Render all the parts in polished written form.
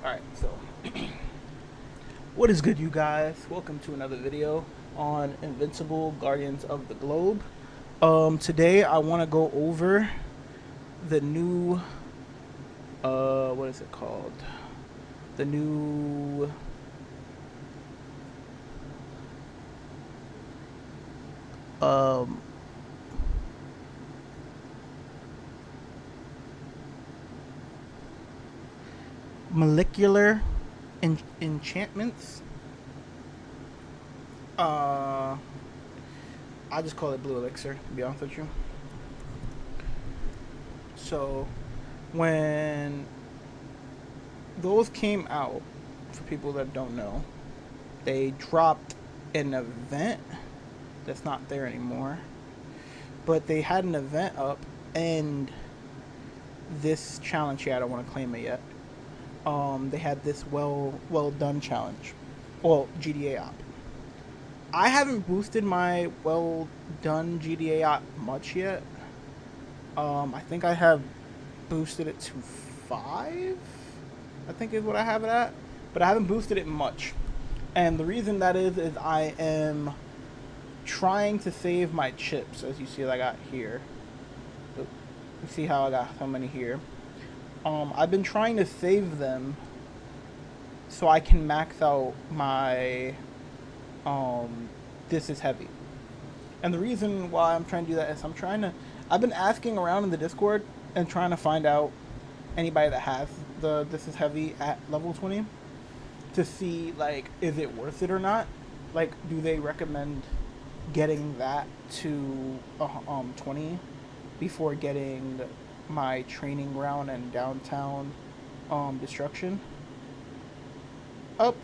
Alright, so what is good, you guys? Welcome to another video on Invincible Guardians of the Globe. Today I want to go over the new, what is it called? The new, um, molecular enchantments. Uh, I just call it Blue Elixir, to be honest with you. So, when those came out, for people that don't know, they dropped an event that's not there anymore. But they had an event up, and this challenge here, I don't want to claim it yet. They had this well done challenge, well, GDA op. I haven't boosted my well done GDA op much yet. I think I have boosted it to 5. I think is what I have it at, but I haven't boosted it much. And the reason that is I am trying to save my chips, as you see that I got here. You see how I got so many here. I've been trying to save them so I can max out my this is heavy. And the reason why I'm trying to do that is I've been asking around in the Discord and trying to find out anybody that has the this is heavy at level 20 to see, like, is it worth it or not? Like, do they recommend getting that to 20 before getting my training ground and downtown destruction up?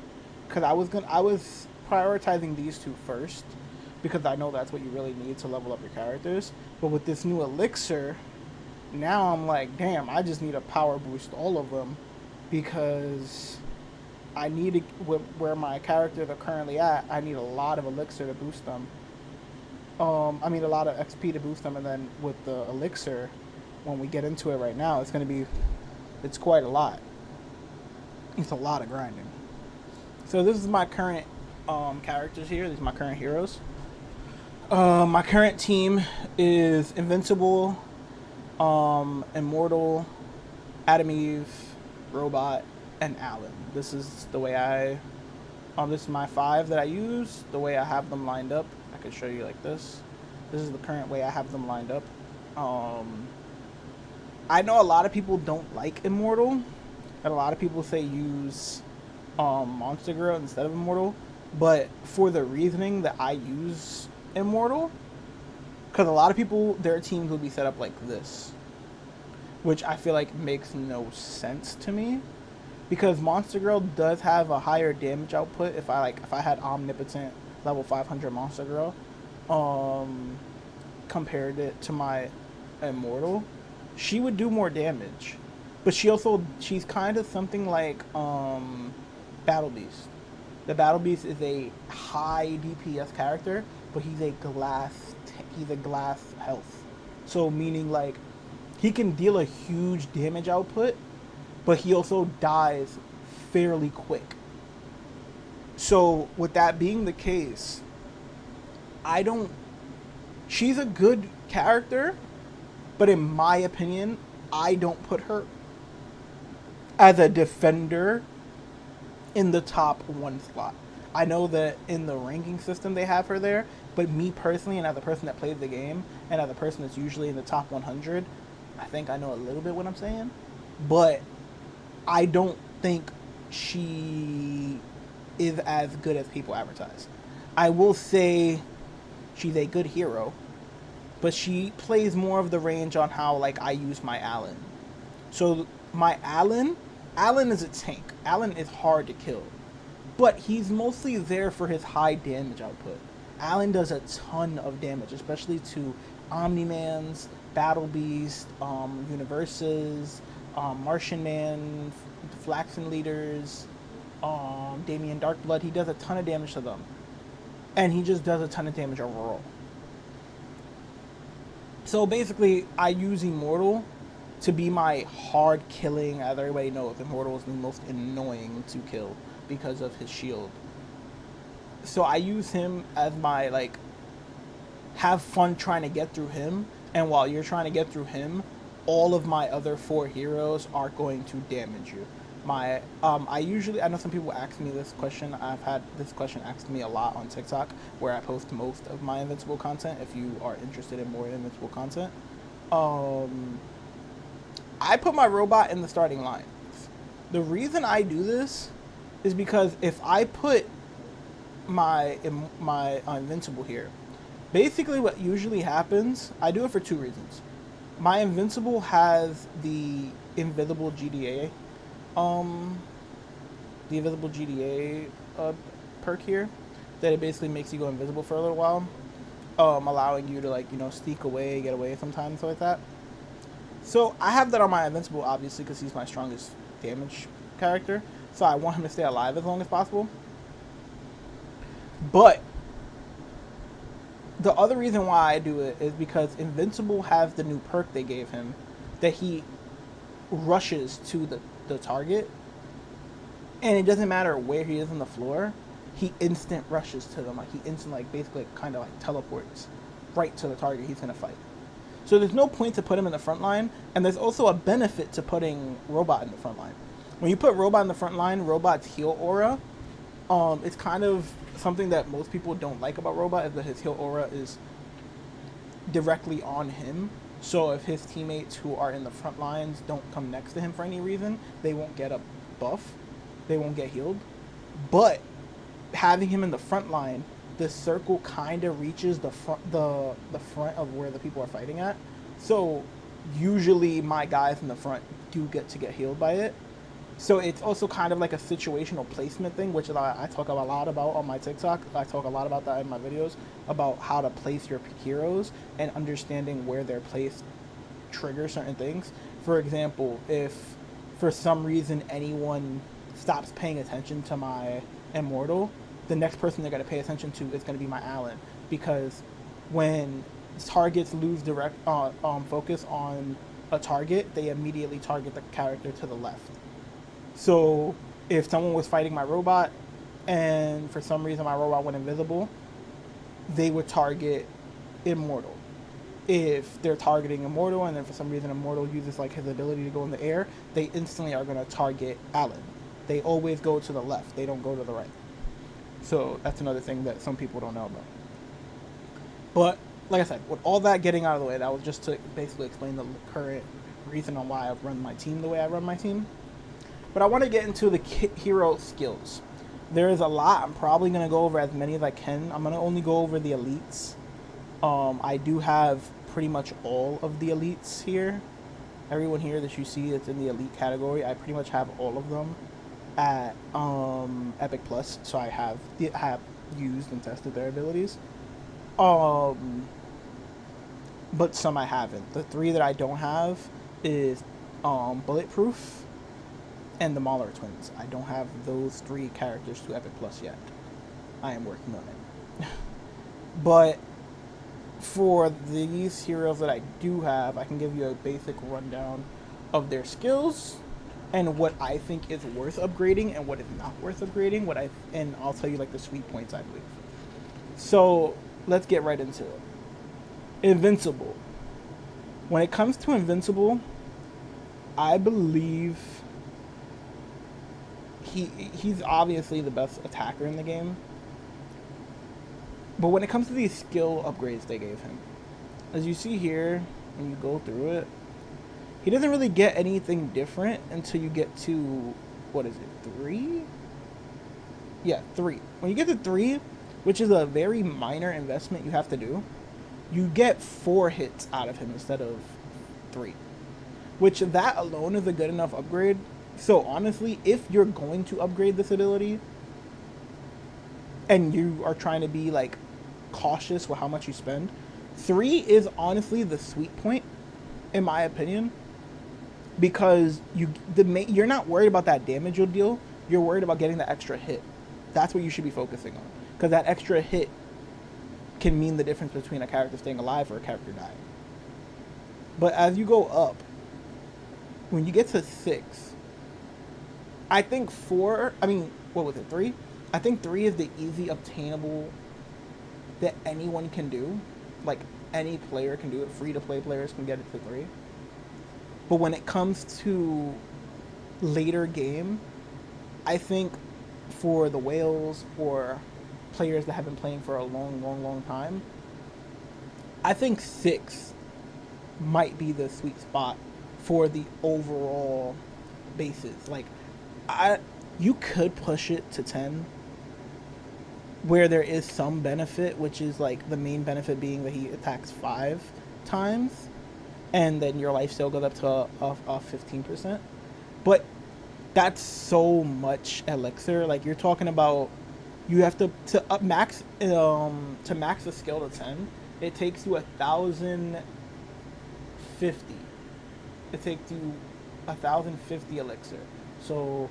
Because I was prioritizing these two first because I know that's what you really need to level up your characters. But with this new elixir, now I'm like, damn, I just need to power boost all of them because I need to, where my characters are currently at, I need a lot of elixir to boost them. I mean, a lot of XP to boost them, and then with the elixir, when we get into it right now, it's quite a lot. It's a lot of grinding. So this is my current characters here. These are my current heroes. My current team is Invincible, Immortal, Adam Eve, Robot, and Alan. This is the way this is my 5 that I use, the way I have them lined up. I can show you like this. This is the current way I have them lined up. I know a lot of people don't like Immortal, and a lot of people say use Monster Girl instead of Immortal, but for the reasoning that I use Immortal, because a lot of people, their teams will be set up like this, which I feel like makes no sense to me, because Monster Girl does have a higher damage output. If I had Omnipotent level 500 Monster Girl, compared it to my Immortal, she would do more damage, but she's kind of something like Battle Beast. The Battle Beast is a high DPS character, but he's a glass health. So meaning, like, he can deal a huge damage output, but he also dies fairly quick. So with that being the case, she's a good character, but in my opinion, I don't put her as a defender in the top 1 slot. I know that in the ranking system they have her there, but me personally, and as a person that plays the game, and as a person that's usually in the top 100, I think I know a little bit what I'm saying, but I don't think she is as good as people advertise. I will say she's a good hero, but she plays more of the range on how, like, I use my Alan. So my Alan is a tank. Alan is hard to kill, but he's mostly there for his high damage output. Alan does a ton of damage, especially to Omni-Mans, Battle Beast, Universes, Martian Man, Flaxen Leaders, Damien Darkblood. He does a ton of damage to them, and he just does a ton of damage overall. So basically, I use Immortal to be my hard killing. As everybody knows, Immortal is the most annoying to kill because of his shield. So I use him as my like have fun trying to get through him, and while you're trying to get through him, all of my other 4 heroes are going to damage you. I know some people ask me this question. I've had this question asked me a lot on TikTok, where I post most of my Invincible content. If you are interested in more Invincible content, I put my robot in the starting line. The reason I do this is because if I put my Invincible here, basically what usually happens, I do it for 2 reasons. My Invincible has the invisible GDA, perk here, that it basically makes you go invisible for a little while, allowing you to like sneak away, get away sometimes like that. So I have that on my Invincible, obviously, because he's my strongest damage character. So I want him to stay alive as long as possible. But the other reason why I do it is because Invincible has the new perk they gave him, that he rushes to the target, and it doesn't matter where he is on the floor, he instant rushes to them. Like he instant, like basically kind of like teleports right to the target he's gonna fight. So there's no point to put him in the front line, and there's also a benefit to putting Robot in the front line. When you put Robot in the front line, Robot's heal aura, it's kind of something that most people don't like about Robot, is that his heal aura is directly on him. So if his teammates who are in the front lines don't come next to him for any reason, they won't get a buff, they won't get healed. But having him in the front line, the circle kind of reaches the front of where the people are fighting at. So usually my guys in the front do get healed by it. So it's also kind of like a situational placement thing, which I talk a lot about on my TikTok. I talk a lot about that in my videos, about how to place your heroes and understanding where they're placed triggers certain things. For example, if for some reason anyone stops paying attention to my Immortal, the next person they're going to pay attention to is going to be my Allen, because when targets lose direct focus on a target, they immediately target the character to the left. So if someone was fighting my robot and for some reason my robot went invisible, they would target Immortal. If they're targeting Immortal and then for some reason Immortal uses like his ability to go in the air, they instantly are going to target Allen. They always go to the left. They don't go to the right. So that's another thing that some people don't know about. But like I said, with all that getting out of the way, that was just to basically explain the current reason on why I've run my team the way I run my team. But I want to get into the hero skills. There is a lot. I'm probably going to go over as many as I can. I'm going to only go over the elites. I do have pretty much all of the elites here. Everyone here that you see that's in the elite category, I pretty much have all of them at Epic Plus. So I have used and tested their abilities. But some I haven't. The 3 that I don't have is Bulletproof and the Mauler twins. I don't have those 3 characters to Epic Plus yet. I am working on it. But for these heroes that I do have, I can give you a basic rundown of their skills and what I think is worth upgrading and what is not worth upgrading. And I'll tell you like the sweet points, I believe. So let's get right into it. Invincible. When it comes to Invincible, I believe he's obviously the best attacker in the game. But when it comes to these skill upgrades they gave him, as you see here, when you go through it, he doesn't really get anything different until you get to, what is it, 3? Yeah, 3. When you get to 3, which is a very minor investment you have to do, you get 4 hits out of him instead of 3. Which that alone is a good enough upgrade. So honestly, if you're going to upgrade this ability and you are trying to be like cautious with how much you spend, 3 is honestly the sweet point, in my opinion, because you're not worried about that damage you'll deal. You're worried about getting the extra hit. That's what you should be focusing on, because that extra hit can mean the difference between a character staying alive or a character dying. But as you go up, when you get to 6, I think 4, I mean, what was it, 3? I think 3 is the easy obtainable that anyone can do. Like, any player can do it. Free-to-play players can get it to 3. But when it comes to later game, I think for the whales or players that have been playing for a long time, I think 6 might be the sweet spot for the overall bases. Like, you could push it to 10, where there is some benefit, which is like the main benefit being that he attacks 5 times, and then your life still goes up to a 15%. But that's so much elixir. Like, you're talking about, you have to up max to max the skill to 10. It takes you 1,050. It takes you 1,050 elixir. So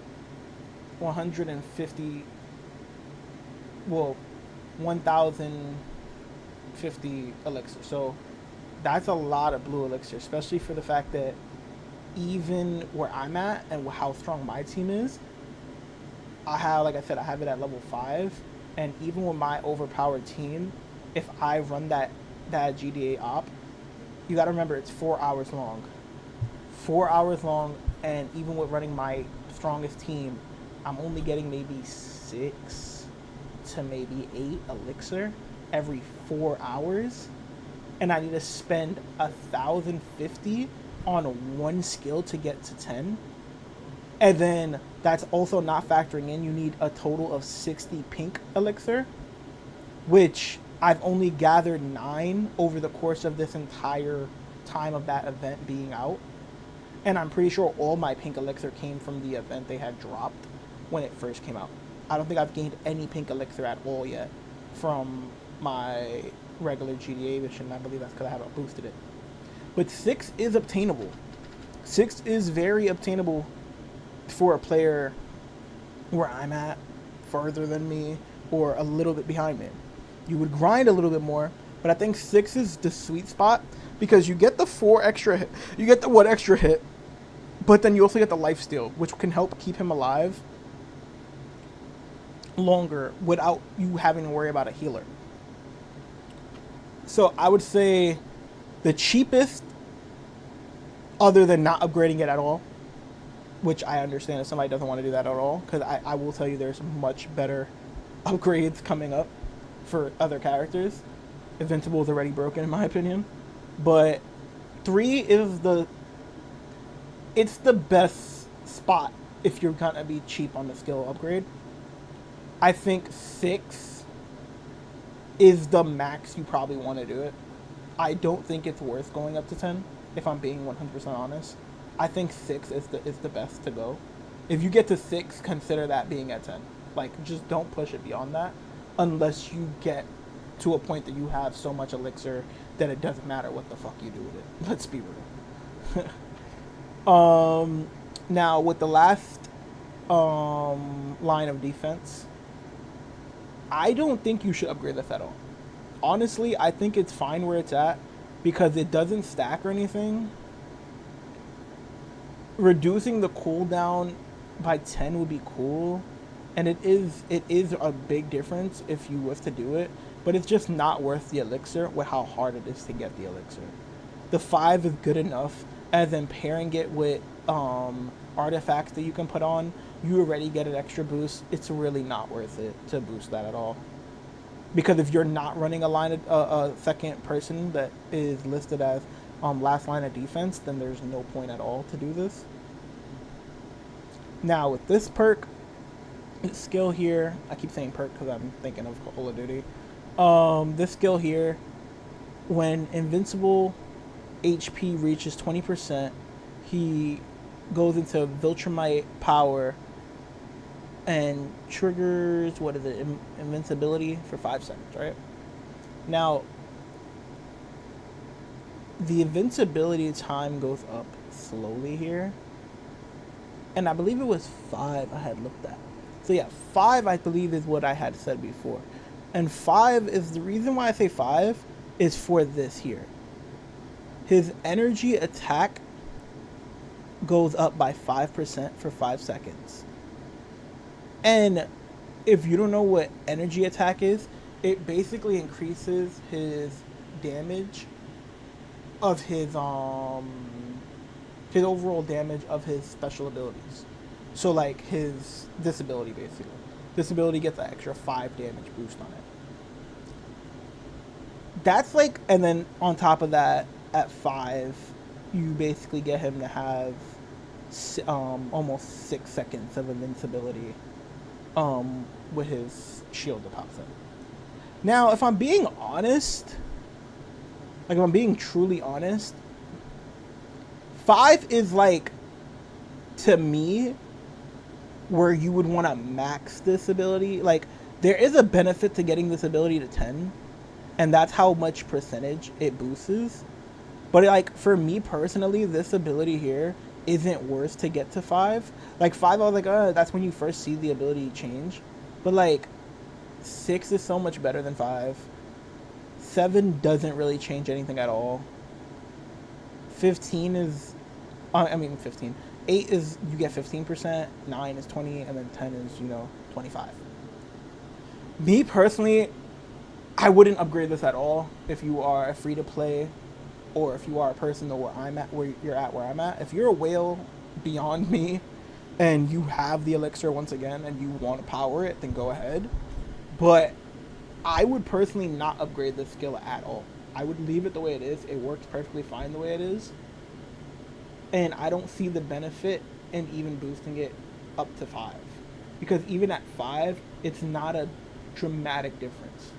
150. Well, 1,050 elixir. So that's a lot of blue elixir, especially for the fact that even where I'm at and how strong my team is, I have, like I said, I have it at level 5, and even with my overpowered team, if I run that GDA op, you got to remember it's 4 hours long. 4 hours long, and even with running my strongest team, I'm only getting maybe 6 to maybe 8 elixir every 4 hours, and I need to spend 1,050 on one skill to get to 10. And then that's also not factoring in, you need a total of 60 pink elixir, which I've only gathered 9 over the course of this entire time of that event being out. And I'm pretty sure all my pink elixir came from the event they had dropped when it first came out. I don't think I've gained any pink elixir at all yet from my regular GDA mission. I believe that's because I haven't boosted it. But 6 is obtainable. 6 is very obtainable for a player where I'm at, further than me, or a little bit behind me. You would grind a little bit more, but I think 6 is the sweet spot because you get the 4 extra hit, you get the 1 extra hit, but then you also get the lifesteal, which can help keep him alive longer without you having to worry about a healer. So I would say the cheapest, other than not upgrading it at all, which I understand if somebody doesn't want to do that at all, because I will tell you there's much better upgrades coming up for other characters. Invincible is already broken in my opinion, but 3 is it's the best spot if you're gonna be cheap on the skill upgrade. I think 6 is the max you probably want to do it. I don't think it's worth going up to 10, if I'm being 100% honest. I think 6 is the best to go. If you get to 6, consider that being at 10. Like, just don't push it beyond that unless you get to a point that you have so much elixir that it doesn't matter what the fuck you do with it. Let's be real. Now, with the last line of defense, I don't think you should upgrade this at all. Honestly, I think it's fine where it's at because it doesn't stack or anything. Reducing the cooldown by 10 would be cool, and it is a big difference if you was to do it, but it's just not worth the elixir with how hard it is to get the elixir. The 5 is good enough, and then pairing it with artifacts that you can put on, you already get an extra boost. It's really not worth it to boost that at all. Because if you're not running a second person that is listed as last line of defense, then there's no point at all to do this. Now with this perk, this skill here, I keep saying perk because I'm thinking of Call of Duty. This skill here, when Invincible HP reaches 20%, he goes into Viltrumite power and triggers, what is it, invincibility for 5 seconds, right? Now, the invincibility time goes up slowly here, and I believe it was 5 I had looked at. So yeah, 5 I believe is what I had said before, and 5 is the reason why I say 5 is for this here. His energy attack goes up by 5% for 5 seconds. And if you don't know what energy attack is, it basically increases his damage of his overall damage of his special abilities. So like his disability basically. Disability gets an extra 5 damage boost on it. That's like, and then on top of that, at 5, you basically get him to have almost 6 seconds of invincibility with his shield that pops up. Now, if I'm being honest, like if I'm being truly honest, 5 is like, to me, where you would want to max this ability. Like, there is a benefit to getting this ability to 10, and that's how much percentage it boosts. But like, for me personally, this ability here isn't worth to get to 5. Like 5, I was like, that's when you first see the ability change. But like, 6 is so much better than 5. 7 doesn't really change anything at all. 15 is, 15. 8 is, you get 15%, 9 is 20, and then 10 is, 25. Me personally, I wouldn't upgrade this at all if you are a free-to-play, or if you are a person where I'm at, where you're at, where I'm at. If you're a whale beyond me, and you have the elixir once again, and you want to power it, then go ahead. But I would personally not upgrade this skill at all. I would leave it the way it is. It works perfectly fine the way it is. And I don't see the benefit in even boosting it up to 5. Because even at 5, it's not a dramatic difference.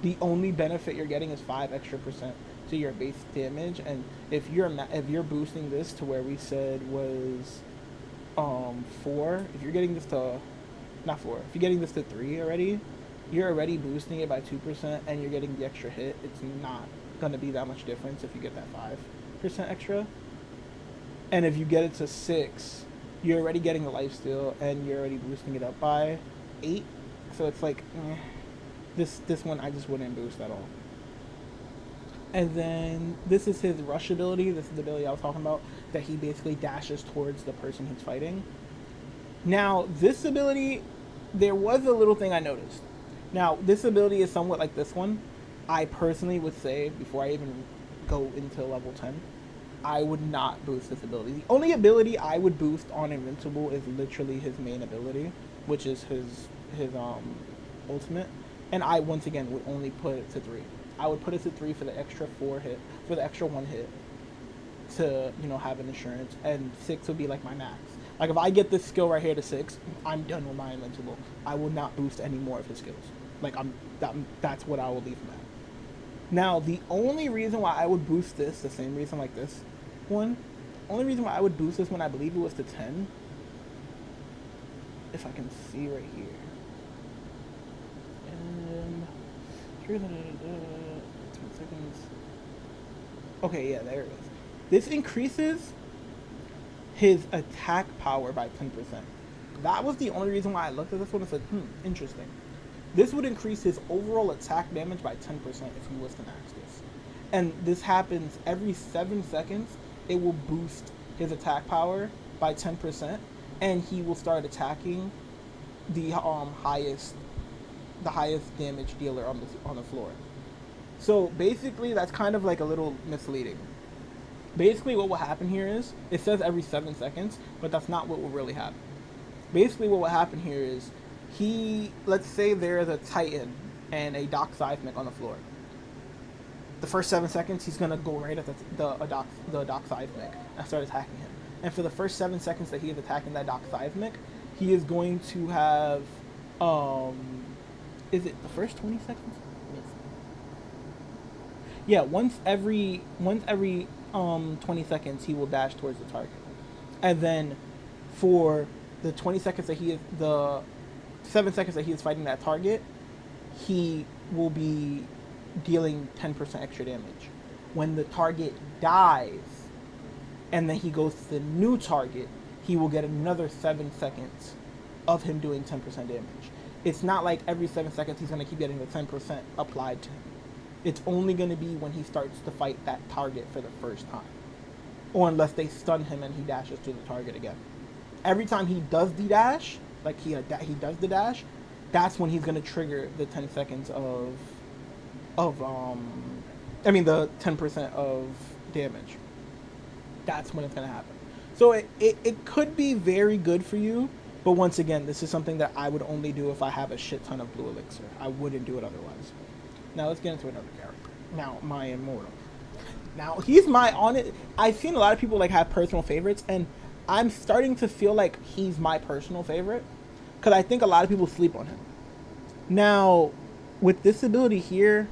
The only benefit you're getting is 5 extra percent to your base damage. And if you're boosting this to where we said was 4, if you're getting this to, not 4, if you're getting this to 3 already, you're already boosting it by 2% and you're getting the extra hit. It's not going to be that much difference if you get that 5% extra. And if you get it to 6, you're already getting the lifesteal and you're already boosting it up by 8. So it's like, this one I just wouldn't boost at all. And then this is his rush ability. This is the ability I was talking about, that he basically dashes towards the person he's fighting. Now, this ability, there was a little thing I noticed. Now, this ability is somewhat like this one. I personally would say, before I even go into level 10, I would not boost this ability. The only ability I would boost on Invincible is literally his main ability, which is his ultimate. And I, once again, would only put it to 3. I would put it to 3 for the extra 4 hit, for the extra 1 hit to, have an insurance. And 6 would be like my max. Like, if I get this skill right here to 6, I'm done with my Invincible. I will not boost any more of his skills. Like, that's what I will leave him at. Now, the only reason why I would boost this, the same reason like this one, only reason why I would boost this when I believe it was to 10, if I can see right here. And 10 seconds. Okay, yeah, there it is. This increases his attack power by 10%. That was the only reason why I looked at this one and said, interesting. This would increase his overall attack damage by 10% if he was to max this. And this happens every 7 seconds. It will boost his attack power by 10%, and he will start attacking the highest damage dealer on the floor. So basically, that's kind of like a little misleading. Basically, what will happen here is, it says every 7 seconds, but that's not what will really happen. Basically, what will happen here is, let's say there's a Titan and a Doc Seismic on the floor. The first 7 seconds, he's going to go right at the Doc Seismic and start attacking him. And for the first 7 seconds that he is attacking that Doc Seismic, he is going to have, is it the first 20 seconds? Yeah, once every 20 seconds, he will dash towards the target. And then for the 20 seconds that the 7 seconds that he is fighting that target, he will be dealing 10% extra damage. When the target dies, and then he goes to the new target, he will get another 7 seconds of him doing 10% damage. It's not like every 7 seconds he's going to keep getting the 10% applied to him. It's only going to be when he starts to fight that target for the first time. or unless they stun him and he dashes to the target again. Every time he does the dash, like he does the dash, that's when he's gonna trigger the 10 seconds of I mean the 10% of damage. That's when it's gonna happen. So it could be very good for you, but once again, this is something that I would only do if I have a shit ton of blue elixir. I wouldn't do it otherwise. Now let's get into another character. Now my immortal. Now he's my on it. I've seen a lot of people like have personal favorites, and I'm starting to feel like he's my personal favorite because I think a lot of people sleep on him. Now, with this ability here,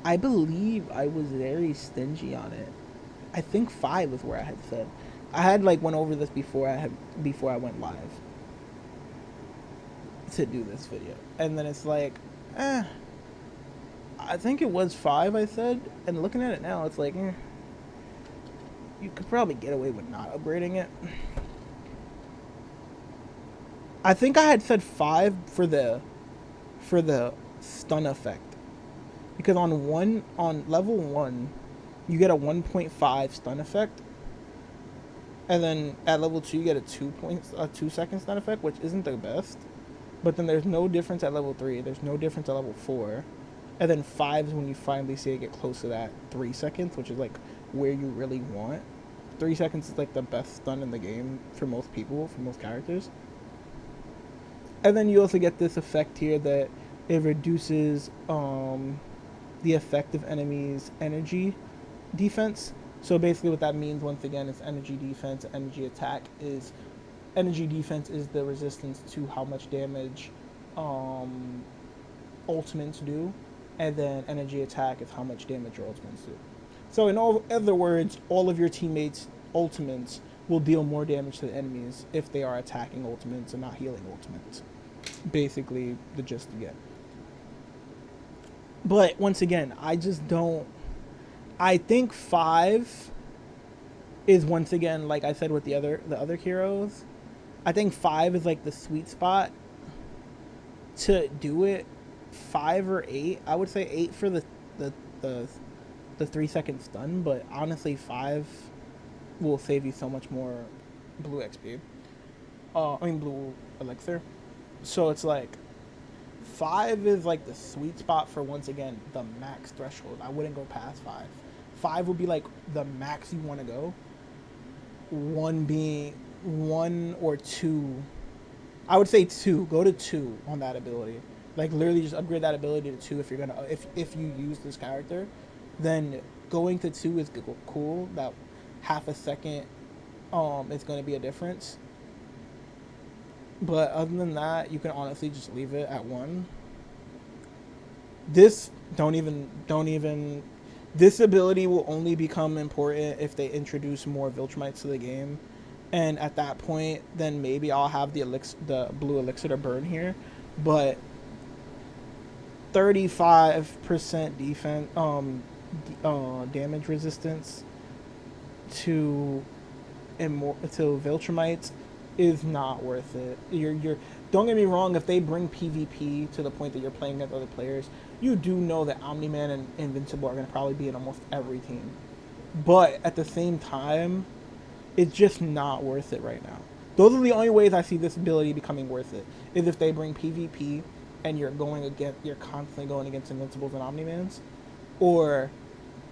I believe I was very stingy on it. I think 5 was where I had said. I had like went over this before I went live to do this video, and then it's like, I think it was 5. I said, and looking at it now, it's like, you could probably get away with not upgrading it. I think I had said 5 for the stun effect, because on level 1 you get a 1.5 stun effect, and then at level 2 you get a 2 second stun effect, which isn't the best. But then there's no difference at level 3. There's no difference at level 4. And then 5 is when you finally see it get close to that 3 seconds, which is like where you really want. 3 seconds is like the best stun in the game for most people, for most characters. And then you also get this effect here that it reduces the effect of enemies' energy defense. So basically what that means, once again, is energy defense, energy attack is... Energy defense is the resistance to how much damage ultimates do, and then energy attack is how much damage your ultimates do. So in other words, all of your teammates' ultimates will deal more damage to the enemies if they are attacking ultimates and not healing ultimates. Basically, the gist you get. But once again, I just don't... I think 5 is, once again, like I said with the other heroes, I think 5 is like the sweet spot to do it. 5 or 8. I would say 8 for the 3 second stun, but honestly 5 will save you so much more blue XP. Blue elixir. So it's like 5 is like the sweet spot for, once again, the max threshold. I wouldn't go past 5. 5 would be like the max you want to go. 1 being 1 or 2. I would say 2. Go to 2 on that ability. Like literally just upgrade that ability to 2 if you're gonna if you use this character. Then going to 2 is cool. That half a second is gonna be a difference. But other than that, you can honestly just leave it at 1. This don't even this ability will only become important if they introduce more Viltrumites to the game. And at that point, then maybe I'll have the blue elixir to burn here. But 35% defense damage resistance to Viltrumites is not worth it. You're don't get me wrong, if they bring PvP to the point that you're playing against other players, you do know that Omni-Man and Invincible are going to probably be in almost every team. But at the same time, it's just not worth it right now. Those are the only ways I see this ability becoming worth it, is if they bring PvP and you're constantly going against Invincibles and Omni-Mans, or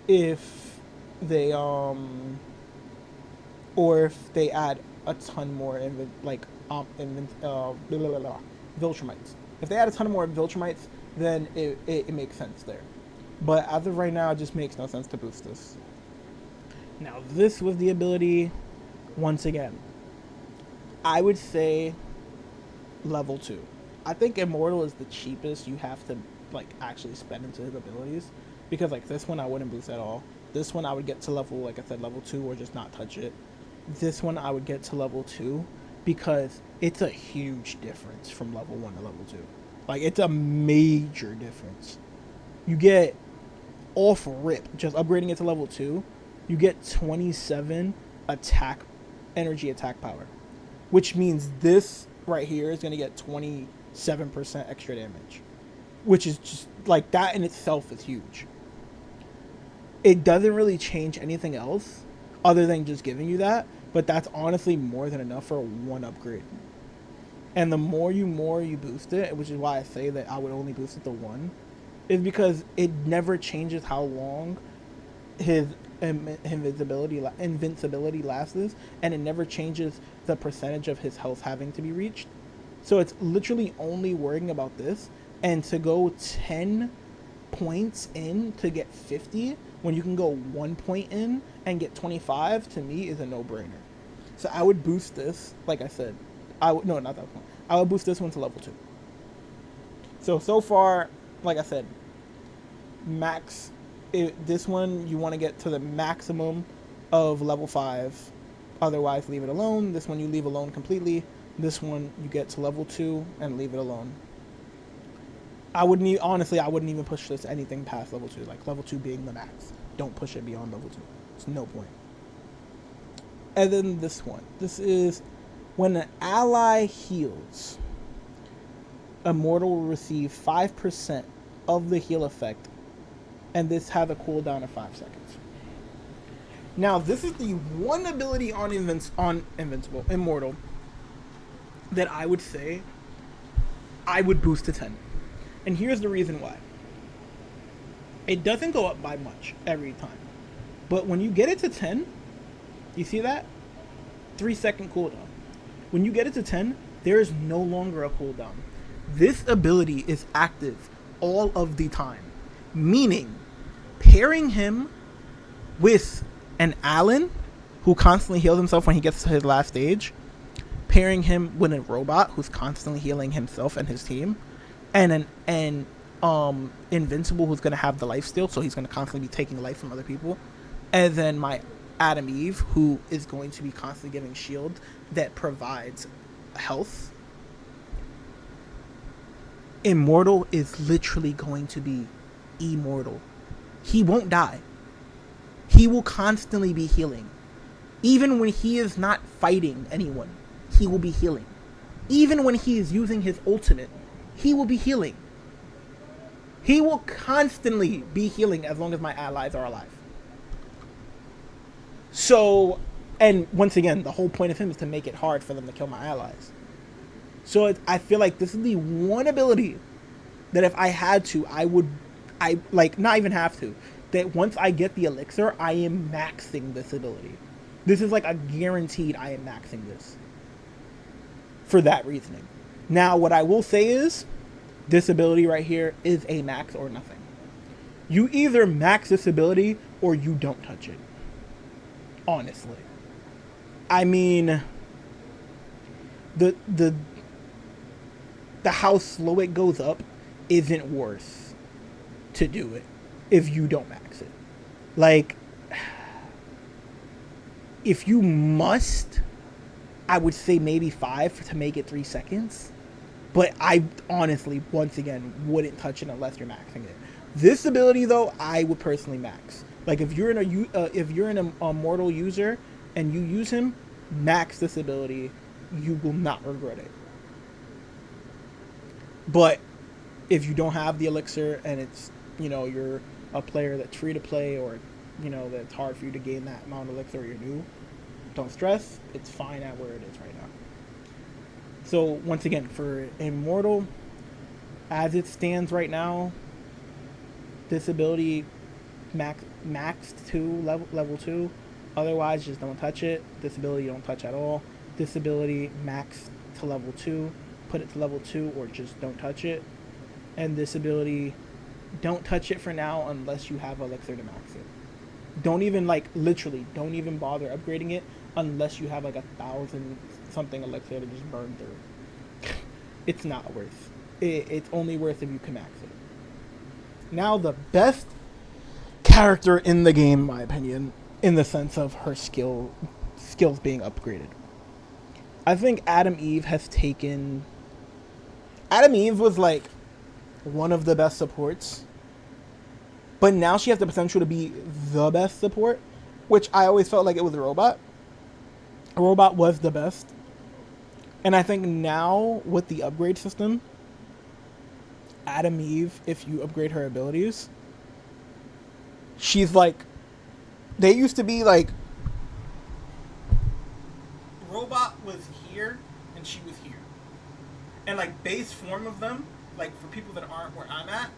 if they add a ton more Viltrumites. If they add a ton more Viltrumites, then it makes sense there. But as of right now, it just makes no sense to boost this. Now, this was the ability, once again, I would say level 2. I think Immortal is the cheapest you have to actually spend into his abilities, because this one I wouldn't boost at all. This one I would get to level, like I said, level 2 or just not touch it. This one I would get to level 2 because it's a huge difference from level 1 to level 2. It's a major difference. You get off rip, just upgrading it to level 2, you get 27 energy attack power, which means this right here is going to get 27% extra damage, which is just that in itself is huge. It doesn't really change anything else, other than just giving you that. But that's honestly more than enough for one upgrade. And the more you boost it, which is why I say that I would only boost it to one, is because it never changes how long his invincibility lasts, and it never changes the percentage of his health having to be reached. So it's literally only worrying about this, and to go 10 points in to get 50 when you can go 1 point in and get 25, to me is a no-brainer. So I would boost this, like I said. No, not that point. I would boost this one to level 2. So far, like I said, max. This one, you want to get to the maximum of level 5. Otherwise, leave it alone. This one, you leave alone completely. This one, you get to level 2 and leave it alone. I wouldn't even push this anything past level 2. Like, level 2 being the max. Don't push it beyond level 2. It's no point. And then this one. This is when an ally heals, a mortal will receive 5% of the heal effect, and this has a cooldown of 5 seconds. Now, this is the one ability on Invincible, Immortal, that I would say I would boost to 10. And here's the reason why. It doesn't go up by much every time. But when you get it to 10, you see that? 3-second cooldown. When you get it to 10, there is no longer a cooldown. This ability is active all of the time. Meaning, pairing him with an Alan, who constantly heals himself when he gets to his last stage, pairing him with a robot who's constantly healing himself and his team, and an Invincible who's going to have the life steal, so he's going to constantly be taking life from other people, and then my Adam Eve, who is going to be constantly giving shield that provides health. Immortal is literally going to be immortal. He won't die. He will constantly be healing. Even when he is not fighting anyone, he will be healing. Even when he is using his ultimate, he will be healing. He will constantly be healing as long as my allies are alive. So, and once again, the whole point of him is to make it hard for them to kill my allies. So I feel like this is the one ability that if I had to, not even have to, that once I get the elixir, I am maxing this ability. This is like a guaranteed I am maxing this. For that reasoning. Now, what I will say is, this ability right here is a max or nothing. You either max this ability or you don't touch it. Honestly. I mean, the how slow it goes up isn't worth to do it if you don't max it. Like, if you must, I would say maybe 5 to make it 3 seconds. But I honestly, once again, wouldn't touch it unless you're maxing it. This ability, though, I would personally max. Like, if you're an immortal user and you use him, max this ability. You will not regret it. But if you don't have the elixir and it's, you're a player that's free to play, or, that's hard for you to gain that amount of elixir, or you're new, don't stress. It's fine at where it is right now. So, once again, for Immortal, as it stands right now, this ability maxed to level 2. Otherwise, just don't touch it. This ability, don't touch at all. This ability, max to level 2. Put it to level 2 or just don't touch it. And this ability, don't touch it for now unless you have elixir to max it. Don't even, literally, don't even bother upgrading it unless you have 1,000 something elixir to just burn through. It's not worth. It's only worth if you can max it. Now, the best character in the game, in my opinion, in the sense of her skills being upgraded. I think Adam Eve was one of the best supports, but now she has the potential to be the best support, which I always felt like it was a robot. A robot was the best. And I think now, with the upgrade system, Adam Eve, if you upgrade her abilities, she's they used to be was here and she was here. And like base form of them, like for people that aren't where I'm at,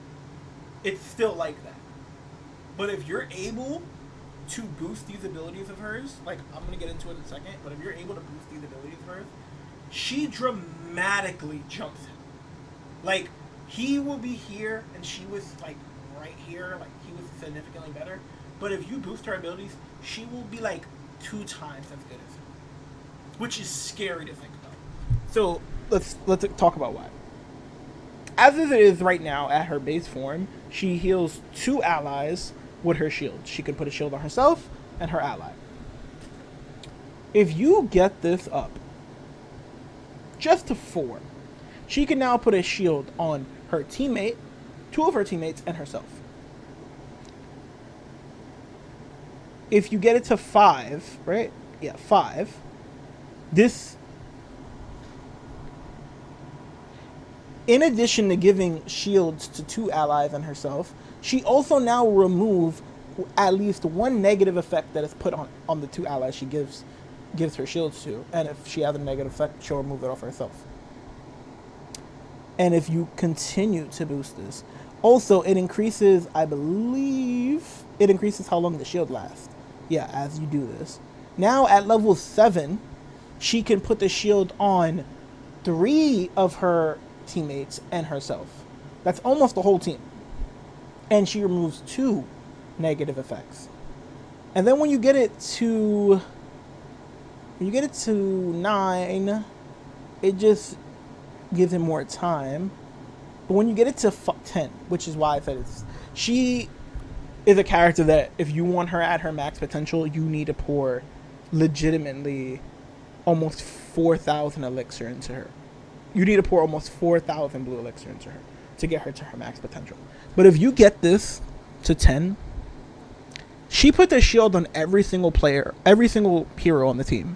it's still like that. But if you're able to boost these abilities of hers, like I'm gonna get into it in a second, but if you're able to boost these abilities of hers, she dramatically jumps him. Like he will be here and she was like right here, like he was significantly better. But if you boost her abilities, she will be like 2 times as good as him, which is scary to think about. So let's talk about why. As it is right now at her base form, she heals 2 allies with her shield. She can put a shield on herself and her ally. If you get this up just to 4, she can now put a shield on her teammate, 2 of her teammates, and herself. If you get it to 5, right? Yeah, 5. This, in addition to giving shields to 2 allies and herself, she also now remove at least 1 negative effect that is put on the 2 allies she gives her shields to. And if she has a negative effect, she'll remove it off herself. And if you continue to boost this, also it increases, I believe, it increases how long the shield lasts. Yeah, as you do this. Now at level 7, she can put the shield on 3 of her teammates and herself. That's almost the whole team. And she removes 2 negative effects. And then when you get it to 9, it just gives it more time. But when you get it to 10, which is why I said she is a character that if you want her at her max potential, you need to pour legitimately almost 4,000 elixir into her. You need to pour almost 4,000 blue elixir into her to get her to her max potential. But if you get this to 10, she put the shield on every single player, every single hero on the team,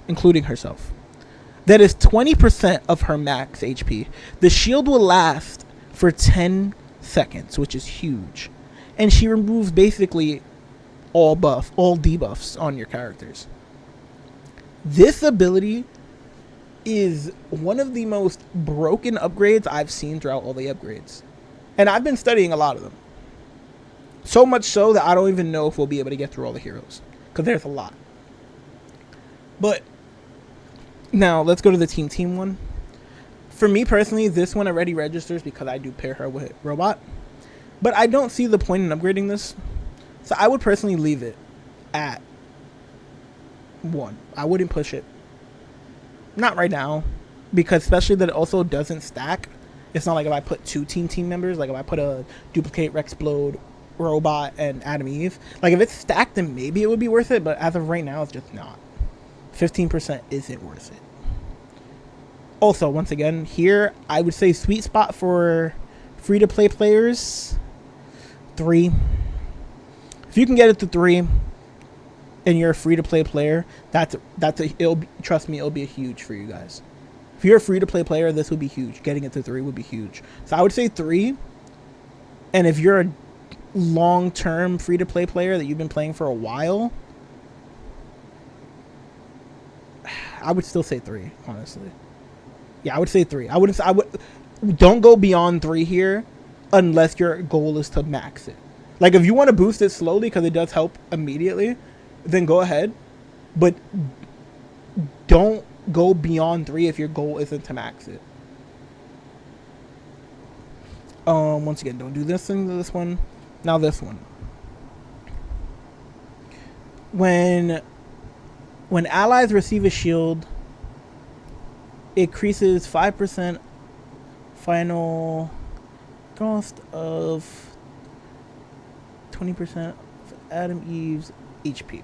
including herself. That is 20% of her max HP. The shield will last for 10 seconds, which is huge. And she removes basically all debuffs on your characters. This ability is one of the most broken upgrades I've seen throughout all the upgrades. And I've been studying a lot of them. So much so that I don't even know if we'll be able to get through all the heroes, because there's a lot. But now let's go to the team one. For me personally, this one already registers because I do pair her with Robot. But I don't see the point in upgrading this. So I would personally leave it at 1. I wouldn't push it. Not right now. Because especially that it also doesn't stack. It's not like if I put 2 team members. Like if I put a Duplicate, Rexplode, Robot, and Adam Eve. Like if it's stacked, then maybe it would be worth it. But as of right now, it's just not. 15% isn't worth it. Also, once again, here, I would say sweet spot for free-to-play players, 3. If you can get it to 3 and you're a free-to-play player, trust me, it'll be a huge for you guys. If you're a free-to-play player, this would be huge. Getting it to 3 would be huge. So I would say 3. And if you're a long-term free-to-play player that you've been playing for a while, I would still say 3, honestly. Yeah, I would say 3. Don't go beyond 3 here unless your goal is to max it. Like, if you want to boost it slowly because it does help immediately, then go ahead. But don't go beyond 3 if your goal isn't to max it. Once again, don't do this thing to this one. Now this one. When allies receive a shield, it increases 5% final cost of 20% of Adam Eve's HP.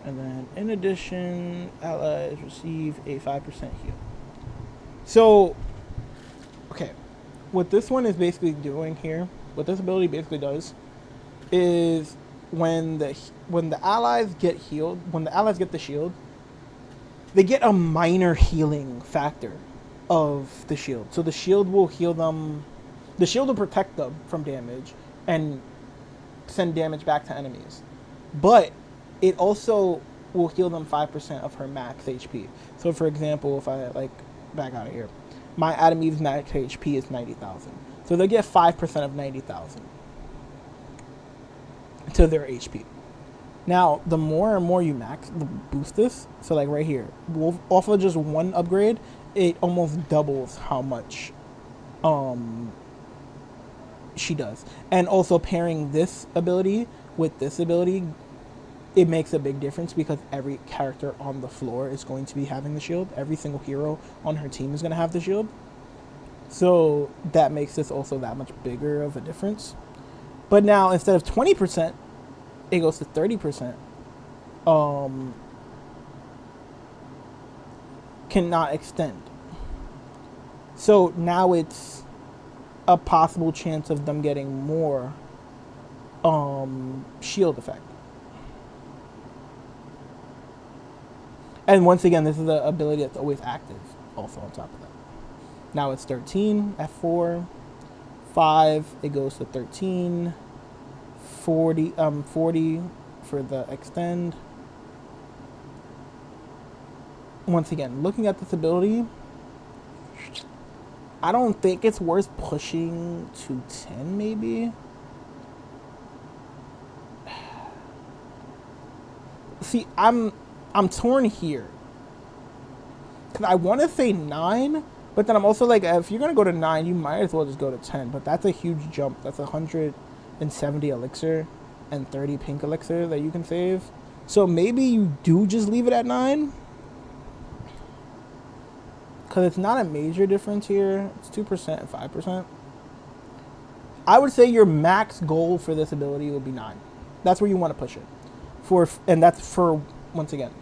And then, in addition, allies receive a 5% heal. So, okay. What this one is basically doing here, what this ability basically does, is when the allies get healed, when the allies get the shield, they get a minor healing factor of the shield. So the shield will heal them. The shield will protect them from damage and send damage back to enemies. But it also will heal them 5% of her max HP. So for example, if I like back out of here, my Adam Eve's max HP is 90,000. So they get 5% of 90,000 to their HP. Now, the more and more you max the boost this, so like right here, off of just one upgrade, it almost doubles how much she does. And also pairing this ability with this ability, it makes a big difference because every character on the floor is going to be having the shield. Every single hero on her team is going to have the shield. So that makes this also that much bigger of a difference. But now, instead of 20%, it goes to 30%. Cannot extend. So now it's a possible chance of them getting more shield effect. And once again, this is the ability that's always active also on top of that. Now it's 13 at 4. 5, it goes to 13. 40 for the extend. Once again, looking at this ability, I don't think it's worth pushing to 10 maybe. See, I'm torn here. Cause I want to say 9, but then I'm also like, if you're gonna go to 9, you might as well just go to 10. But that's a huge jump. That's 170 elixir and 30 pink elixir that you can save. So maybe you do just leave it at 9. Because it's not a major difference here. It's 2% and 5%. I would say your max goal for this ability would be 9. That's where you want to push it. And that's for, once again,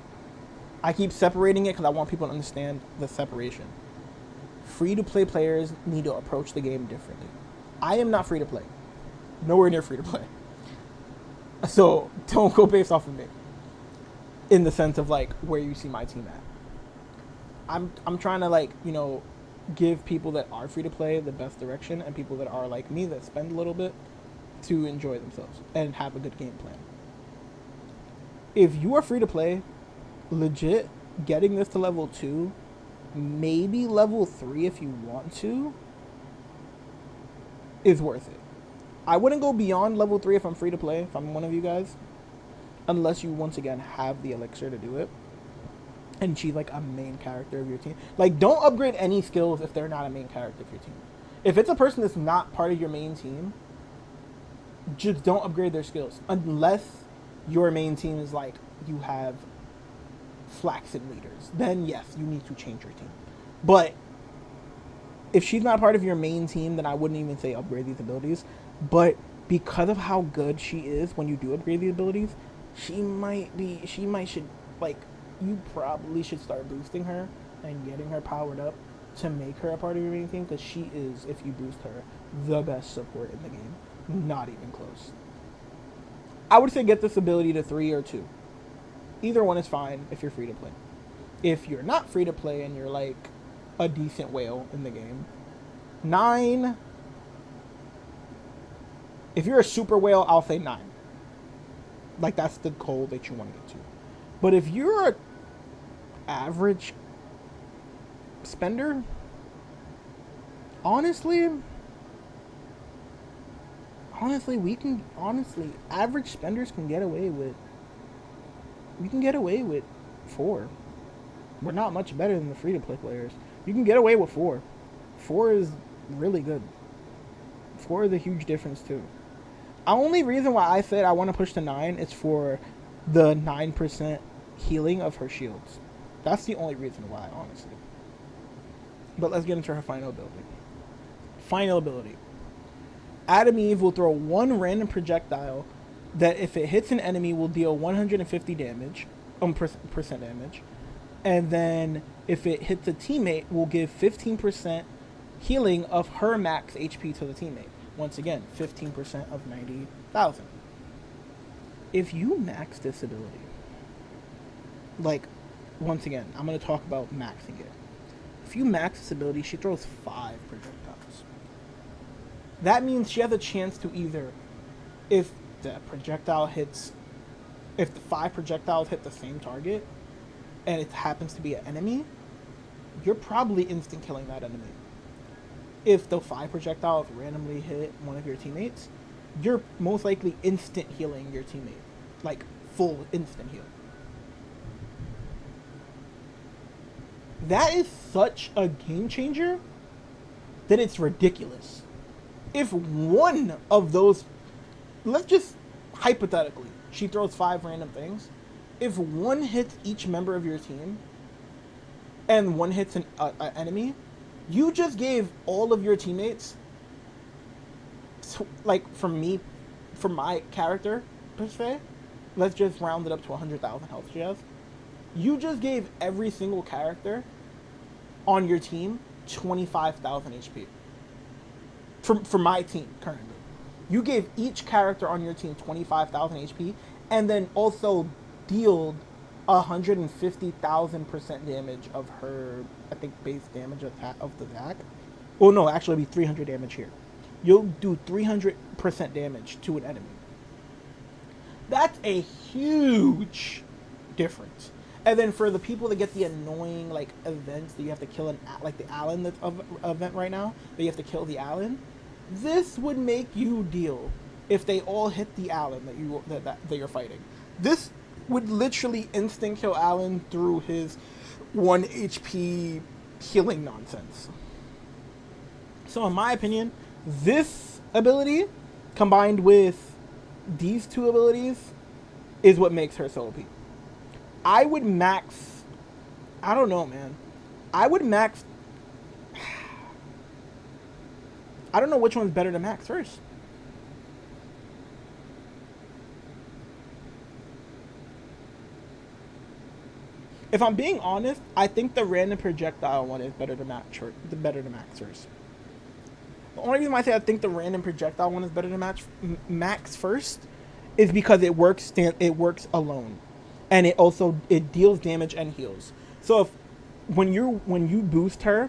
I keep separating it because I want people to understand the separation. Free-to-play players need to approach the game differently. I am not free-to-play. Nowhere near free-to-play. So don't go based off of me. In the sense of like where you see my team at. I'm trying to like, you know, give people that are free to play the best direction and people that are like me that spend a little bit to enjoy themselves and have a good game plan. If you are free to play, legit getting this to level 2, maybe level 3 if you want to, is worth it. I wouldn't go beyond level 3 if I'm free to play, if I'm one of you guys, unless you once again have the elixir to do it. And she's like a main character of your team. Like, don't upgrade any skills if they're not a main character of your team. If it's a person that's not part of your main team, just don't upgrade their skills. Unless your main team is like, you have Flaxen leaders. Then yes, you need to change your team. But if she's not part of your main team, then I wouldn't even say upgrade these abilities. But because of how good she is when you do upgrade these abilities, you probably should start boosting her and getting her powered up to make her a part of your main team, because she is, if you boost her, the best support in the game. Not even close. I would say get this ability to 3 or 2. Either one is fine if you're free to play. If you're not free to play and you're like a decent whale in the game, 9. If you're a super whale, I'll say 9. Like, that's the goal that you want to get to. But if you're a average spender, honestly, average spenders can get away with, we can get away with 4. We're not much better than the free-to-play players. You can get away with 4. 4 is really good. 4 is a huge difference, too. The only reason why I said I want to push to 9 is for the 9% healing of her shields. That's the only reason why, honestly. But let's get into her final ability. Final ability. Adam Eve will throw one random projectile that, if it hits an enemy, will deal 150 damage, percent damage. And then if it hits a teammate, will give 15% healing of her max HP to the teammate. Once again, 15% of 90,000. If you max this ability, like, once again, I'm going to talk about maxing it. If you max this ability, she throws 5 projectiles. That means she has a chance to either, if the projectile hits if the 5 projectiles hit the same target and it happens to be an enemy, you're probably instant killing that enemy. If the 5 projectiles randomly hit one of your teammates, you're most likely instant healing your teammate. Like, full instant heal. That is such a game changer that it's ridiculous. If one of those, let's just hypothetically, she throws 5 random things. If one hits each member of your team and one hits an enemy, you just gave all of your teammates, like from my character per se, let's just round it up to 100,000 health she has. You just gave every single character on your team 25,000 HP. For my team currently, you gave each character on your team 25,000 HP, and then also dealt 150,000% damage of her, I think, base damage of the attack. Oh no, actually it'd be 300 damage here. You'll do 300% damage to an enemy. That's a huge difference. And then for the people that get the annoying like events that you have to kill like the Allen that's event right now, that you have to kill the Allen, this would make you deal if they all hit the Allen that you're fighting. This would literally instant kill Allen through his 1 HP healing nonsense. So in my opinion, this ability combined with these 2 abilities is what makes her so OP. I would max, I don't know, man. I would max, I don't know which one's better to max first. If I'm being honest, I think the random projectile one is better to max first. The only reason why I say I think the random projectile one is better to max first is because it works alone, and it deals damage and heals. So when you boost her,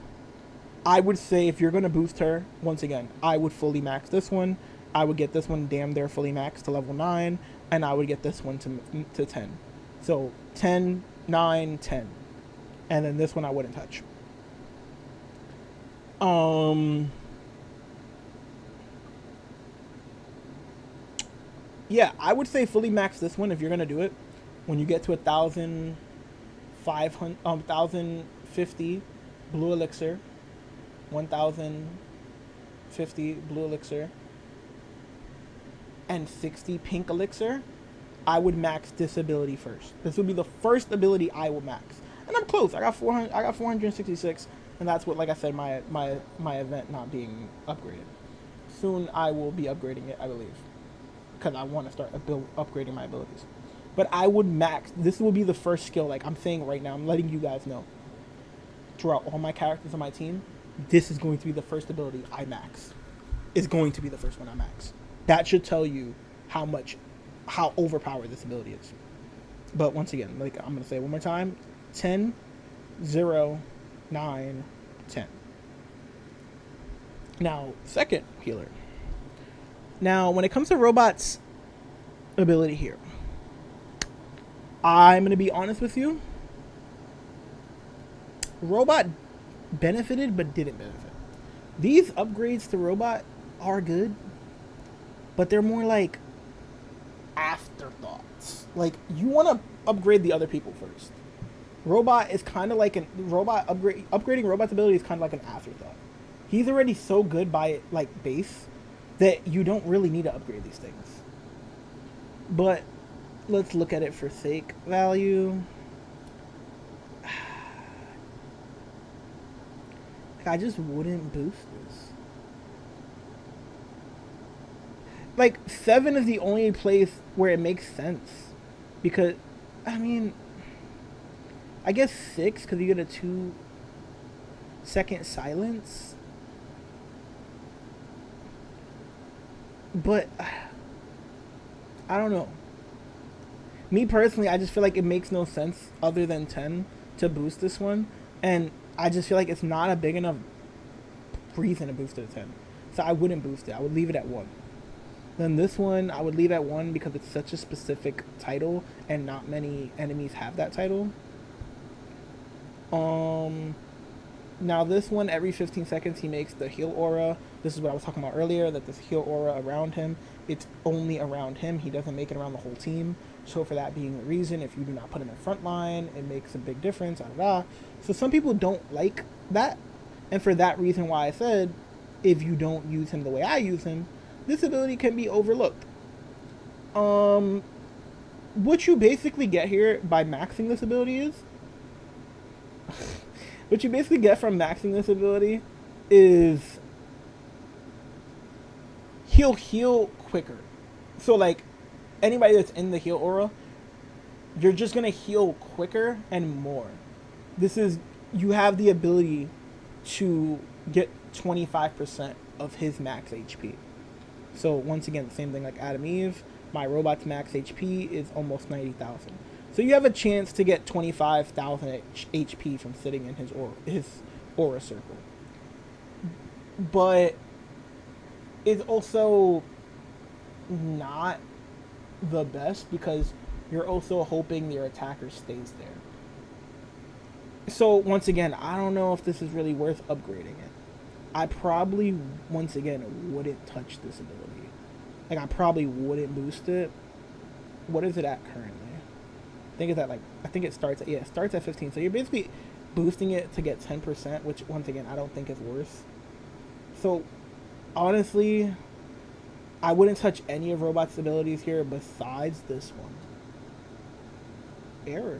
I would say if you're gonna boost her, once again, I would fully max this one. I would get this one damn near fully maxed to level 9, and I would get this one to 10. So 10, 9, 10, and then this one I wouldn't touch. Yeah, I would say fully max this one if you're gonna do it. When you get to 1,050 blue elixir, 1,050 blue elixir, and 60 pink elixir, I would max this ability first. This would be the first ability I will max, and I'm close. I got 466, and that's what, like I said, my event not being upgraded. Soon I will be upgrading it, I believe, because I want to start upgrading my abilities. But I would max. This will be the first skill. Like I'm saying right now, I'm letting you guys know. Throughout all my characters on my team, this is going to be the first ability I max. It's going to be the first one I max. That should tell you how overpowered this ability is. But once again, like I'm going to say it one more time, 10, 0, 9, 10. Now, second healer. Now, when it comes to Robot's ability here, I'm going to be honest with you. Robot benefited but didn't benefit. These upgrades to Robot are good, but they're more like afterthoughts. Like, you want to upgrade the other people first. Robot is kind of like upgrading Robot's ability is kind of like an afterthought. He's already so good by like base that you don't really need to upgrade these things. But let's look at it for sake value. I just wouldn't boost this. Like 7 is the only place where it makes sense, because I mean, I guess 6 because you get a 2-second silence. But I don't know. Me personally, I just feel like it makes no sense other than 10 to boost this one, and I just feel like it's not a big enough reason to boost it to 10. So I wouldn't boost it. I would leave it at 1. Then this one I would leave at 1 because it's such a specific title and not many enemies have that title. Um, Now this one, every 15 seconds he makes the heal aura. This is what I was talking about earlier, that this heal aura around him, it's only around him. He doesn't make it around the whole team. So for that being the reason, if you do not put him in front line, it makes a big difference. So some people don't like that. And for that reason why I said, if you don't use him the way I use him, this ability can be overlooked. What you basically get here by maxing this ability is what you basically get from maxing this ability is he'll heal quicker. So like anybody that's in the heal aura, you're just gonna heal quicker and more. This is you have the ability to get 25% of his max HP. So once again, the same thing like Adam Eve. My robot's max HP is almost 90,000. So you have a chance to get 25,000 HP from sitting in his aura circle. But it's also not the best because you're also hoping your attacker stays there. So once again, I don't know if this is really worth upgrading it. I probably, once again, wouldn't touch this ability. Like, I probably wouldn't boost it. What is it at currently? I think it's at I think it starts at 15. So you're basically boosting it to get 10%, which once again, I don't think is worth. So honestly, I wouldn't touch any of Robot's abilities here besides this one. Error.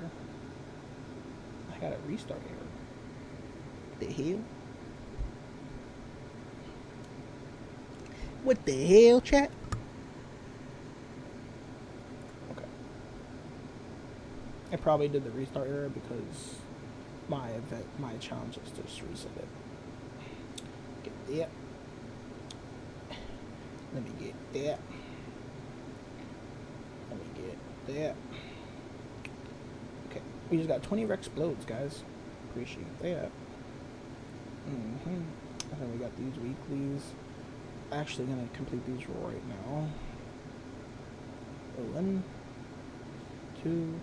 I gotta restart error. The hell? What the hell, chat? I probably did the restart error because my challenge is just reset it. Get that. Let me get that. Let me get that. Okay, we just got 20 Rexplodes, guys. Appreciate that. And then we got these weeklies. Actually gonna complete these right now. 1, 2.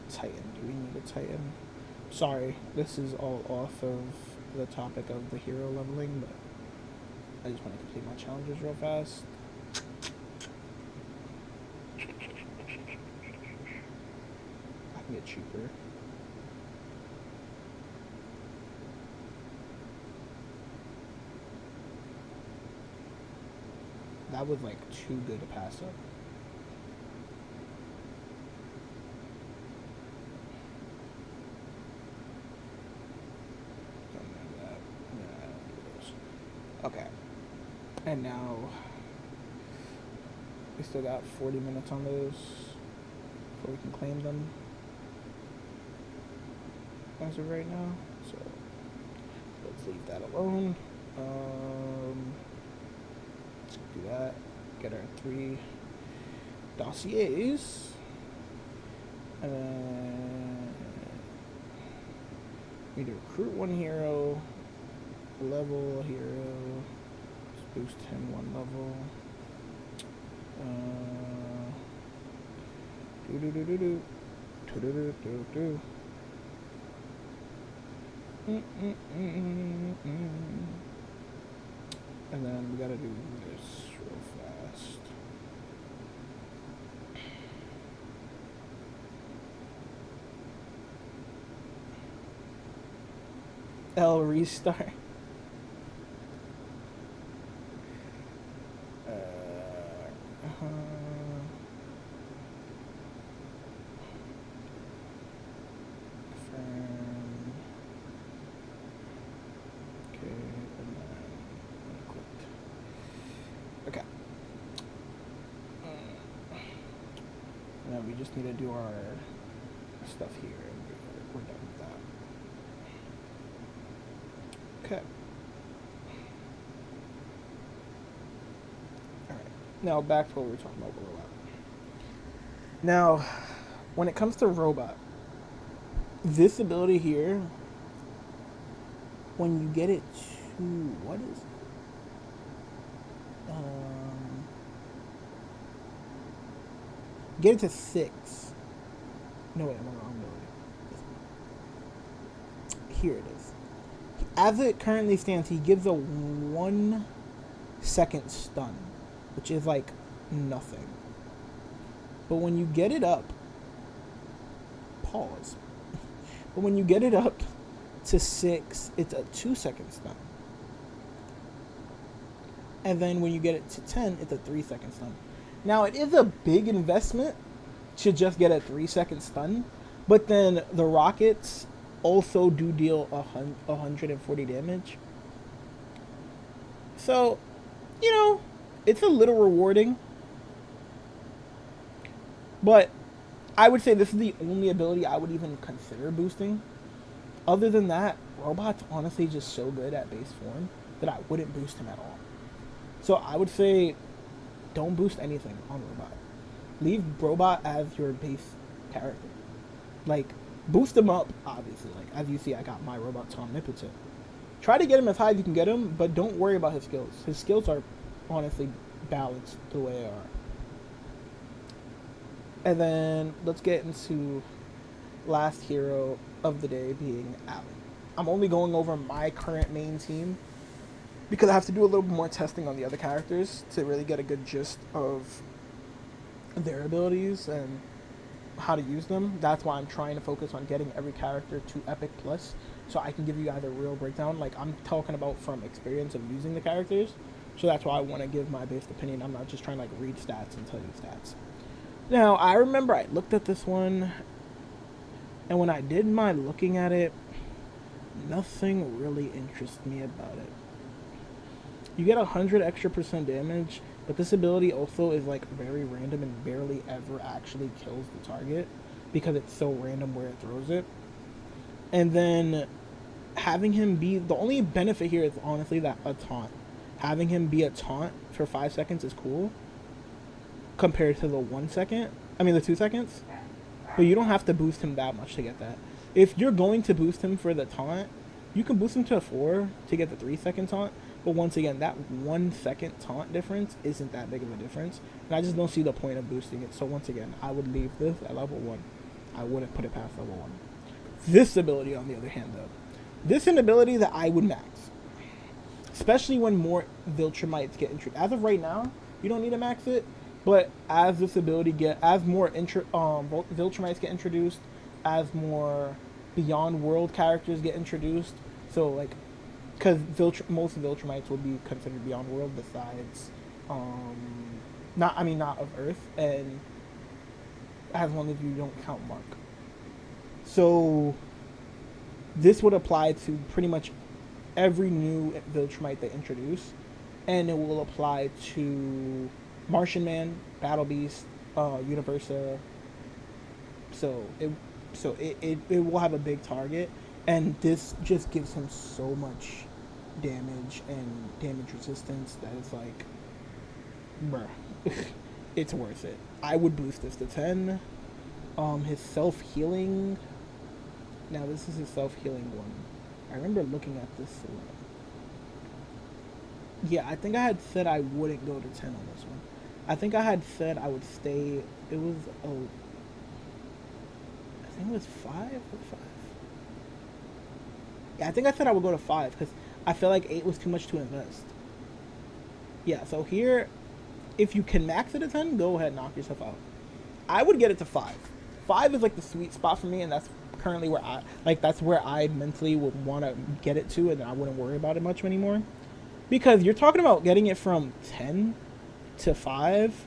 Titan. Do we need a Titan? Sorry, this is all off of the topic of the hero leveling, but I just want to complete my challenges real fast. I can get cheaper. That was like too good to pass up. Okay, and now we still got 40 minutes on those before we can claim them as of right now, so let's leave that alone. Let's do that, get our 3 dossiers, and then we need to recruit 1 hero, level a hero, let's boost him 1 level. And then we gotta do this real fast. L restart. We just need to do our stuff here and we're done with that. Okay. Alright. Now back to what we were talking about with Robot. Now, when it comes to Robot, this ability here, when you get it to what is Get it to 6. No, wait, I'm on the wrong ability. Here it is. As it currently stands, he gives a 1-second stun, which is like nothing. But when you get it up, pause. But when you get it up to 6, it's a 2-second stun. And then when you get it to 10, it's a 3-second stun. Now, it is a big investment to just get a 3-second stun, but then the rockets also do deal 140 damage. So, it's a little rewarding. But I would say this is the only ability I would even consider boosting. Other than that, Robot's honestly just so good at base form that I wouldn't boost him at all. So I would say don't boost anything on Robot. Leave Robot as your base character. Like, boost him up, obviously. Like, as you see, I got my Robot's omnipotent. Try to get him as high as you can get him, but don't worry about his skills. His skills are honestly balanced the way they are. And then let's get into last hero of the day being Alan. I'm only going over my current main team because I have to do a little bit more testing on the other characters to really get a good gist of their abilities and how to use them. That's why I'm trying to focus on getting every character to Epic Plus so I can give you guys a real breakdown. Like, I'm talking about from experience of using the characters, so that's why I want to give my based opinion. I'm not just trying to like read stats and tell you stats. Now, I remember I looked at this one, and when I did my looking at it, nothing really interests me about it. You get 100 extra % damage, but this ability also is like very random and barely ever actually kills the target because it's so random where it throws it. And then having him be, the only benefit here is honestly that a taunt. Having him be a taunt for 5 seconds is cool compared to the 1 second. The 2 seconds. But you don't have to boost him that much to get that. If you're going to boost him for the taunt, you can boost him to a 4 to get the 3-second taunt. But once again, that 1 second taunt difference isn't that big of a difference. And I just don't see the point of boosting it. So once again, I would leave this at level 1. I wouldn't put it past level 1. This ability, on the other hand, though. This is an ability that I would max. Especially when more Viltrumites get introduced. As of right now, you don't need to max it. But as this ability as more Viltrumites get introduced, as more Beyond World characters get introduced, so like, because most Viltrumites will be considered Beyond World besides, not of Earth, and as long as you don't count Mark. So this would apply to pretty much every new Viltrumite they introduce, and it will apply to Martian Man, Battle Beast, Universa. So it will have a big target, and this just gives him so much damage and damage resistance that it's like, bruh, it's worth it. I would boost this to 10. His self-healing. Now this is his self-healing one. I remember looking at this one. Yeah, I think I had said I wouldn't go to 10 on this one. I think I had said I would stay. It was I think it was 5 or 5. Yeah, I think I said I would go to 5 because I feel like 8 was too much to invest. Yeah, so here, if you can max it at 10, go ahead and knock yourself out. I would get it to 5. 5 is like the sweet spot for me, and that's currently where that's where I mentally would want to get it to, and I wouldn't worry about it much anymore. Because you're talking about getting it from 10 to 5.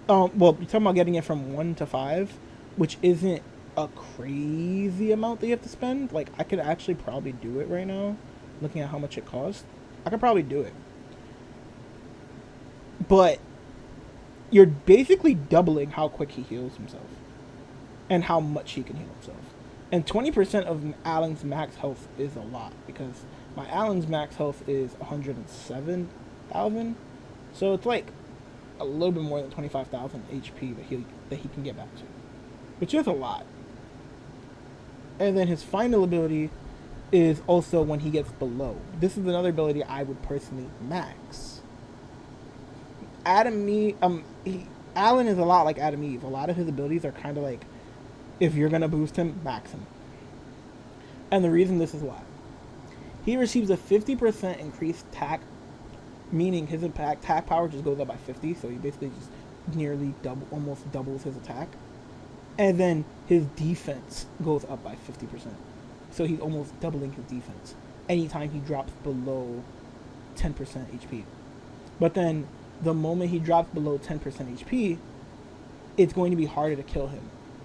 Well, you're talking about getting it from 1 to 5, which isn't a crazy amount that you have to spend. Like, I could actually probably do it right now, looking at how much it costs. I could probably do it. But you're basically doubling how quick he heals himself and how much he can heal himself. And 20% of Alan's max health is a lot, because my Alan's max health is 107,000. So it's like a little bit more than 25,000 HP that he can get back to, which is a lot. And then his final ability is also when he gets below. This is another ability I would personally max. Alan is a lot like Adam Eve. A lot of his abilities are kind of like, if you're gonna boost him, max him. And the reason this is why. He receives a 50% increased attack, meaning his attack power just goes up by 50, so he basically just nearly almost doubles his attack. And then his defense goes up by 50%. So he's almost doubling his defense anytime he drops below 10% HP. But then the moment he drops below 10% HP, it's going to be harder to kill him.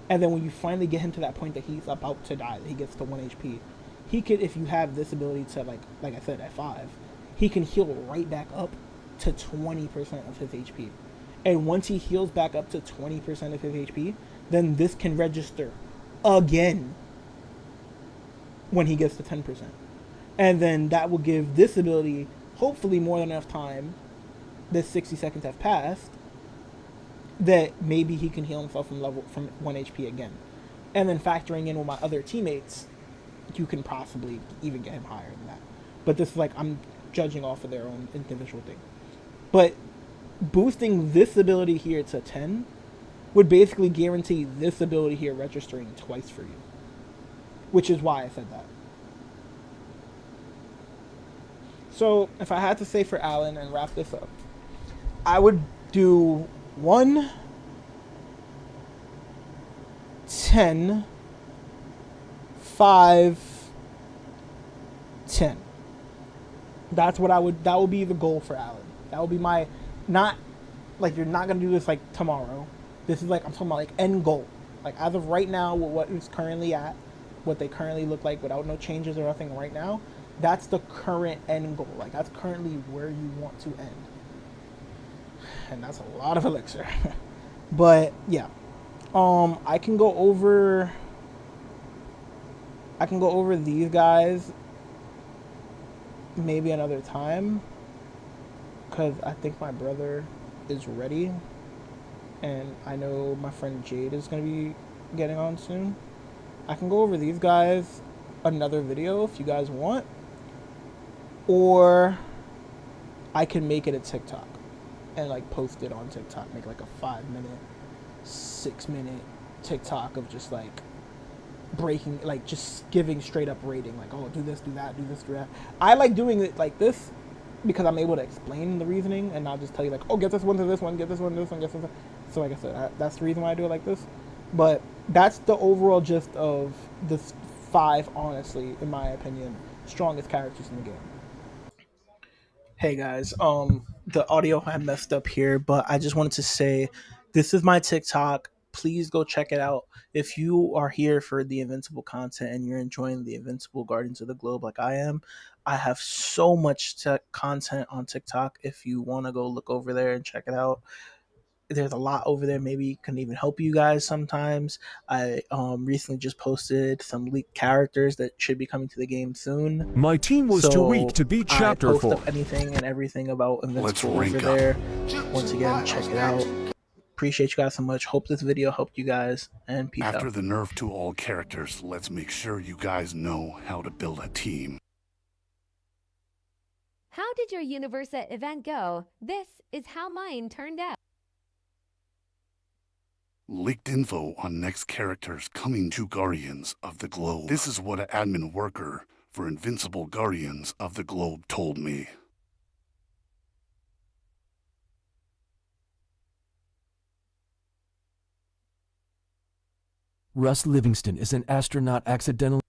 And then when you finally get him to that point that he's about to die, that he gets to 1 HP, he could, if you have this ability to, like I said, at 5, he can heal right back up to 20% of his HP. And once he heals back up to 20% of his HP, then this can register again when he gets to 10%. And then that will give this ability, hopefully, more than enough time, that 60 seconds have passed, that maybe he can heal himself from 1 HP again. And then factoring in with my other teammates, you can possibly even get him higher than that. But this is like, I'm judging off of their own individual thing. But boosting this ability here to 10 would basically guarantee this ability here registering twice for you. Which is why I said that. So, if I had to say for Alan and wrap this up, I would do 1, 10, 5, 10. That would be the goal for Alan. That would be my, not, like, you're not going to do this, like, tomorrow. This is, like, I'm talking about, like, end goal. Like, as of right now, with what is currently at, what they currently look like without no changes or nothing right now, that's the current end goal. Like, that's currently where you want to end. And that's a lot of elixir. But, yeah. I can go over these guys maybe another time, because I think my brother is ready, and I know my friend Jade is going to be getting on soon. I can go over these guys another video if you guys want, or I can make it a TikTok and like post it on TikTok, make like a 5-minute, 6-minute TikTok of just like breaking, like just giving straight up rating, like, oh, do this, do that, do this, do that. I like doing it like this because I'm able to explain the reasoning and not just tell you like, oh, get this one to this one, get this one to this one, get this one. So like I said, that's the reason why I do it like this. But that's the overall gist of the 5, honestly, in my opinion, strongest characters in the game. Hey guys, the audio had messed up here, but I just wanted to say this is my TikTok. Please go check it out. If you are here for the Invincible content and you're enjoying the Invincible Guardians of the Globe like I am, I have so much content on TikTok. If you want to go look over there and check it out, there's a lot over there. Maybe can even help you guys sometimes. I recently just posted some leaked characters that should be coming to the game soon. My team was too weak So to beat I Chapter post 4. up anything and everything about Invincible over there. Once again, check it out. Appreciate you guys so much. Hope this video helped you guys, and peace out. After the nerf to all characters, let's make sure you guys know how to build a team. How did your Universa event go? This is how mine turned out. Leaked info on next characters coming to Guardians of the Globe. This is what an admin worker for Invincible Guardians of the Globe told me. Russ Livingston is an astronaut accidentally